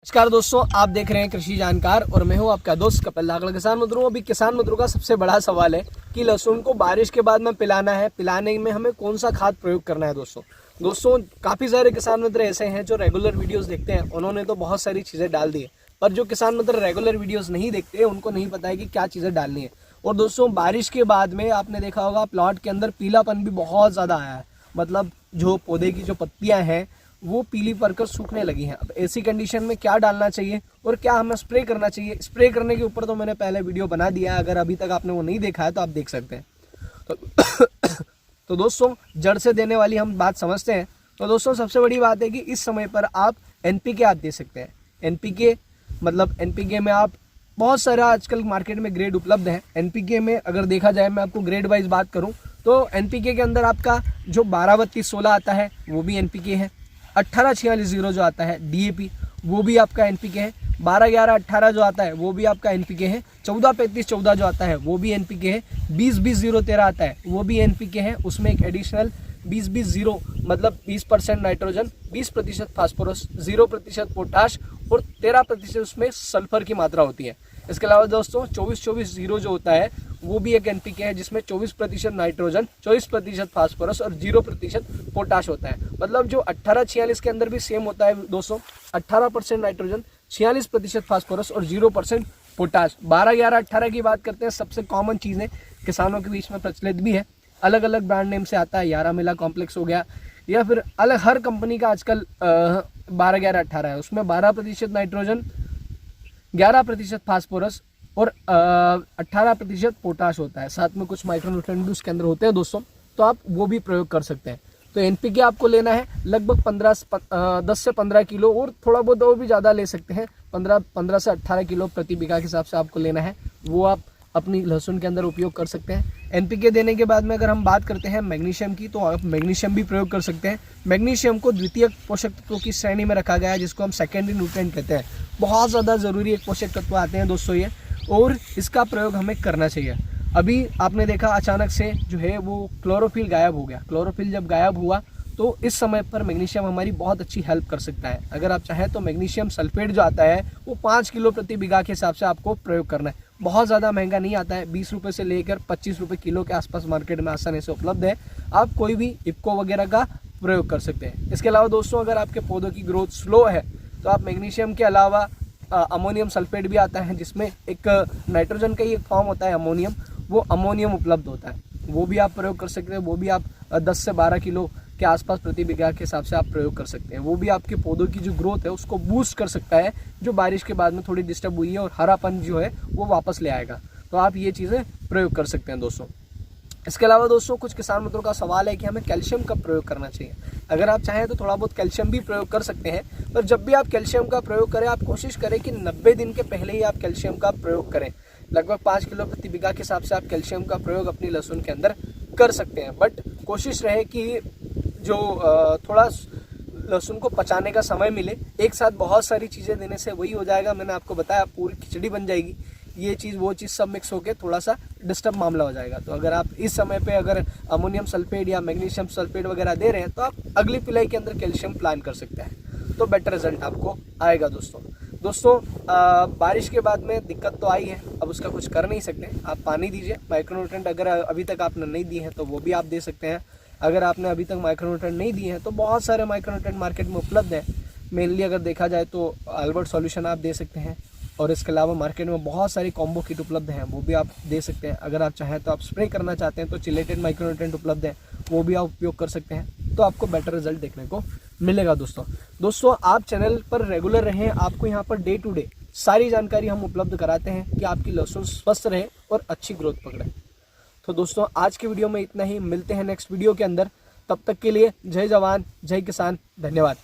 नमस्कार दोस्तों, आप देख रहे हैं कृषि जानकार और मैं हूं आपका दोस्त कपिल लाखड़ा। किसान मित्रों, अभी किसान मित्रों का सबसे बड़ा सवाल है कि लहसुन को बारिश के बाद में पिलाना है, पिलाने में हमें कौन सा खाद प्रयोग करना है। दोस्तों काफ़ी सारे किसान मित्र ऐसे हैं जो रेगुलर वीडियोस देखते हैं, उन्होंने तो बहुत सारी चीज़ें डाल दी है, पर जो किसान मित्र रेगुलर वीडियोस नहीं देखते उनको नहीं पता है कि क्या चीज़ें डालनी है। और दोस्तों बारिश के बाद में आपने देखा होगा प्लॉट के अंदर पीलापन भी बहुत ज़्यादा आया है, मतलब जो पौधे की जो पत्तियाँ हैं वो पीली पड़कर सूखने लगी हैं। अब ऐसी कंडीशन में क्या डालना चाहिए और क्या हमें स्प्रे करना चाहिए, स्प्रे करने के ऊपर तो मैंने पहले वीडियो बना दिया है, अगर अभी तक आपने वो नहीं देखा है तो आप देख सकते हैं। तो दोस्तों जड़ से देने वाली हम बात समझते हैं। तो दोस्तों सबसे बड़ी बात है कि इस समय पर आप एनपीके आप दे सकते हैं। एनपीके मतलब एनपीके में आप बहुत सारा आजकल मार्केट में ग्रेड उपलब्ध है। एनपीके में अगर देखा जाए, मैं आपको ग्रेड वाइज बात करूं तो एनपीके के अंदर आपका जो 12-32-16 आता है वो भी एनपीके है। 18-46-0 जो आता है डीएपी वो भी आपका एनपीके है। 12-11-18 जो आता है वो भी आपका एनपीके है। 14-35-14 जो आता है वो भी एनपीके है। 20-20-0-13 आता है वो भी एनपीके है। उसमें एक एडिशनल 20-20-0 मतलब 20% नाइट्रोजन, 20% फास्फोरस, 0% पोटाश और 13% उसमें सल्फर की मात्रा होती है। इसके अलावा दोस्तों 24-24-0 जो होता है वो भी एक एनपीके है, जिसमें 24% नाइट्रोजन, 24% फास्फोरस और 0% पोटाश होता है। मतलब जो 18-46 के अंदर भी सेम होता है दोस्तों, 18% नाइट्रोजन, 46% फास्फोरस और 0% पोटाश। 12-11-18 की बात करते हैं, सबसे कॉमन चीज़ें किसानों के बीच में प्रचलित भी है, अलग अलग ब्रांड नेम से आता है। 11 मिला कॉम्प्लेक्स हो गया, या फिर अलग हर कंपनी का आजकल 12-11-18 है। उसमें 12% नाइट्रोजन, 11% फास्फोरस और 18% पोटाश होता है। साथ में कुछ माइक्रोन्यूट्रिएंट भी उसके अंदर होते हैं दोस्तों, तो आप वो भी प्रयोग कर सकते हैं। तो एनपीके आपको लेना है लगभग 10 से 15 किलो, और थोड़ा बहुत और भी ज़्यादा ले सकते हैं। 15 से 18 किलो प्रति बीघा के हिसाब से आपको लेना है, वो आप अपनी लहसुन के अंदर उपयोग कर सकते हैं। एनपीके देने के बाद में अगर हम बात करते हैं मैग्नीशियम की, तो आप मैग्नीशियम भी प्रयोग कर सकते हैं। मैग्नीशियम को द्वितीयक पोषक तत्वों की श्रेणी में रखा गया है, जिसको हम सेकेंडरी न्यूट्रिएंट कहते हैं। बहुत ज़्यादा ज़रूरी एक पोषक तत्व आते हैं दोस्तों ये, और इसका प्रयोग हमें करना चाहिए। अभी आपने देखा अचानक से जो है वो क्लोरोफिल गायब हो गया। क्लोरोफिल जब गायब हुआ तो इस समय पर मैग्नीशियम हमारी बहुत अच्छी हेल्प कर सकता है। अगर आप चाहें तो मैग्नीशियम सल्फेट जो आता है वो 5 किलो प्रति बीघा के हिसाब से आपको प्रयोग करना है। बहुत ज़्यादा महंगा नहीं आता है, 20 रुपये से लेकर 25 रुपये किलो के आसपास मार्केट में आसानी से उपलब्ध है। आप कोई भी इफ्को वगैरह का प्रयोग कर सकते हैं। इसके अलावा दोस्तों अगर आपके पौधों की ग्रोथ स्लो है तो आप मैग्नीशियम के अलावा अमोनियम सल्फेट भी आता है, जिसमें एक नाइट्रोजन का ही एक फॉर्म होता है अमोनियम, वो अमोनियम उपलब्ध होता है, वो भी आप प्रयोग कर सकते हैं। वो भी आप 10 से 12 किलो के आसपास प्रति बीघा के हिसाब से आप प्रयोग कर सकते हैं। वो भी आपके पौधों की जो ग्रोथ है उसको बूस्ट कर सकता है, जो बारिश के बाद में थोड़ी डिस्टर्ब हुई है, और हरापन जो है वो वापस ले आएगा। तो आप ये चीज़ें प्रयोग कर सकते हैं दोस्तों। इसके अलावा दोस्तों कुछ किसान मित्रों का सवाल है कि हमें कैल्शियम कब प्रयोग करना चाहिए। अगर आप चाहें तो थोड़ा बहुत कैल्शियम भी प्रयोग कर सकते हैं, पर जब भी आप कैल्शियम का प्रयोग करें आप कोशिश करें कि 90 दिन के पहले ही आप कैल्शियम का प्रयोग करें। लगभग 5 किलो प्रति बीघा के हिसाब से आप कैल्शियम का प्रयोग अपनी लहसुन के अंदर कर सकते हैं। बट कोशिश रहे कि जो थोड़ा लहसुन को पचाने का समय मिले। एक साथ बहुत सारी चीज़ें देने से वही हो जाएगा, मैंने आपको बताया पूरी खिचड़ी बन जाएगी, ये चीज़ वो चीज़ सब मिक्स होकर थोड़ा सा डिस्टर्ब मामला हो जाएगा। तो अगर आप इस समय पे अगर अमोनियम सल्फेट या मैग्नीशियम सल्फेट वगैरह दे रहे हैं तो आप अगली पिलाई के अंदर कैल्शियम प्लान कर सकते हैं, तो बेटर रिजल्ट आपको आएगा दोस्तों। बारिश के बाद में दिक्कत तो आई है, अब उसका कुछ कर नहीं सकते। आप पानी दीजिए, माइक्रोन्यूट्रिएंट अगर अभी तक आपने नहीं दिए हैं तो वो भी आप दे सकते हैं। अगर आपने अभी तक माइक्रोन्यूट्रिएंट नहीं दिए हैं तो बहुत सारे माइक्रोन्यूट्रिएंट मार्केट में उपलब्ध हैं। मेनली अगर देखा जाए तो अल्बर्ट सॉल्यूशन आप दे सकते हैं, और इसके अलावा मार्केट में बहुत सारी कॉम्बो किट उपलब्ध हैं, वो भी आप दे सकते हैं। अगर आप चाहें तो आप स्प्रे करना चाहते हैं तो चिलेटेड माइक्रोन्यूट्रिएंट उपलब्ध है, वो भी आप उपयोग कर सकते हैं, तो आपको बेटर रिजल्ट देखने को मिलेगा दोस्तों। आप चैनल पर रेगुलर रहें, आपको यहाँ पर डे टू डे सारी जानकारी हम उपलब्ध कराते हैं कि आपकी लहसुन स्वस्थ रहे और अच्छी ग्रोथ पकड़े। तो दोस्तों आज की वीडियो में इतना ही, मिलते हैं नेक्स्ट वीडियो के अंदर। तब तक के लिए जय जवान जय किसान, धन्यवाद।